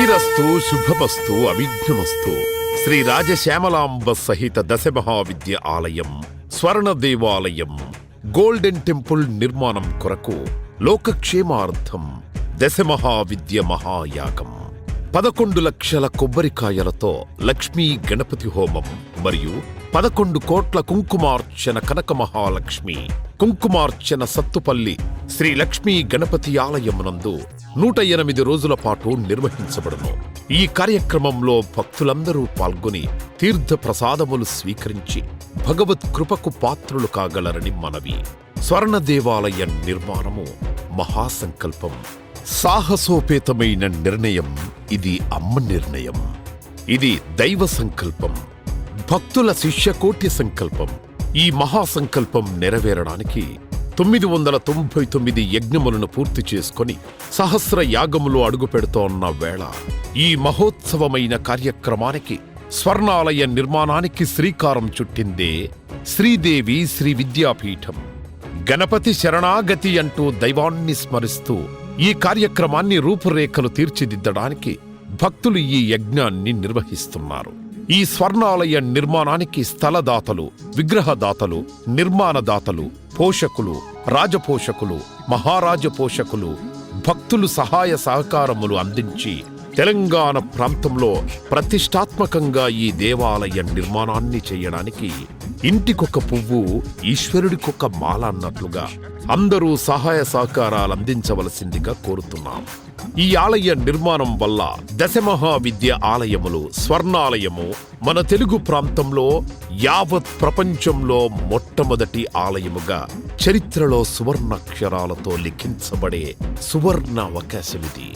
శ్రీరస్తు శుభమస్తు అవిఘ్నమస్తు. శ్రీ రాజశ్యామలాంబ సహిత దశమహావిద్య ఆలయం, స్వర్ణ దేవాలయం, గోల్డెన్ టెంపుల్ నిర్మాణం కొరకు లోకక్షేమార్థం దశమహావిద్య మహాయాగం. 11 లక్షల కొబ్బరికాయలతో లక్ష్మీ గణపతి హోమం మరియు 11 కోట్ల కుంకుమార్చన కనక మహాలక్ష్మి కుంకుమార్చన సత్తుపల్లి శ్రీ లక్ష్మీ గణపతి ఆలయమునందు 108 రోజుల పాటు నిర్వహించబడును. ఈ కార్యక్రమంలో భక్తులందరూ పాల్గొని తీర్థ ప్రసాదములు స్వీకరించి భగవత్ కృపకు పాత్రులు కాగలరని మనవి. స్వర్ణ దేవాలయ నిర్మాణము మహాసంకల్పం, సాహసోపేతమైన నిర్ణయం. ఇది అమ్మ నిర్ణయం, ఇది దైవ సంకల్పం, భక్తుల శిష్యకోటి సంకల్పం. ఈ మహాసంకల్పం నెరవేరడానికి 999 యజ్ఞములను పూర్తి చేసుకొని సహస్ర యాగములో అడుగుపెడుతోన్న వేళ ఈ మహోత్సవమైన కార్యక్రమానికి స్వర్ణాలయ నిర్మాణానికి శ్రీకారం చుట్టిందే శ్రీదేవి శ్రీ విద్యాపీఠం. గణపతి శరణాగతి అంటూ దైవాన్ని స్మరిస్తూ ఈ కార్యక్రమాన్ని రూపురేఖలు తీర్చిదిద్దడానికి భక్తులు ఈ యజ్ఞాన్ని నిర్వహిస్తున్నారు. ఈ స్వర్ణాలయ నిర్మాణానికి స్థలదాతలు, విగ్రహదాతలు, నిర్మాణదాతలు, పోషకులు, రాజపోషకులు, మహారాజ పోషకులు, భక్తులు సహాయ సహకారములు అందించి తెలంగాణ ప్రాంతంలో ప్రతిష్టాత్మకంగా ఈ దేవాలయ నిర్మాణాన్ని చేయడానికి ఇంటికొక పువ్వు ఈశ్వరుడికొక మాల అన్నట్లుగా అందరూ సహాయ సహకారాలు అందించవలసిందిగా కోరుతున్నాం. ఈ ఆలయ నిర్మాణం వల్ల దశమహావిద్య ఆలయములు, స్వర్ణాలయము మన తెలుగు ప్రాంతంలో యావత్ ప్రపంచంలో మొట్టమొదటి ఆలయముగా చరిత్రలో సువర్ణాక్షరాలతో లిఖించబడే సువర్ణ అవకాశమిది.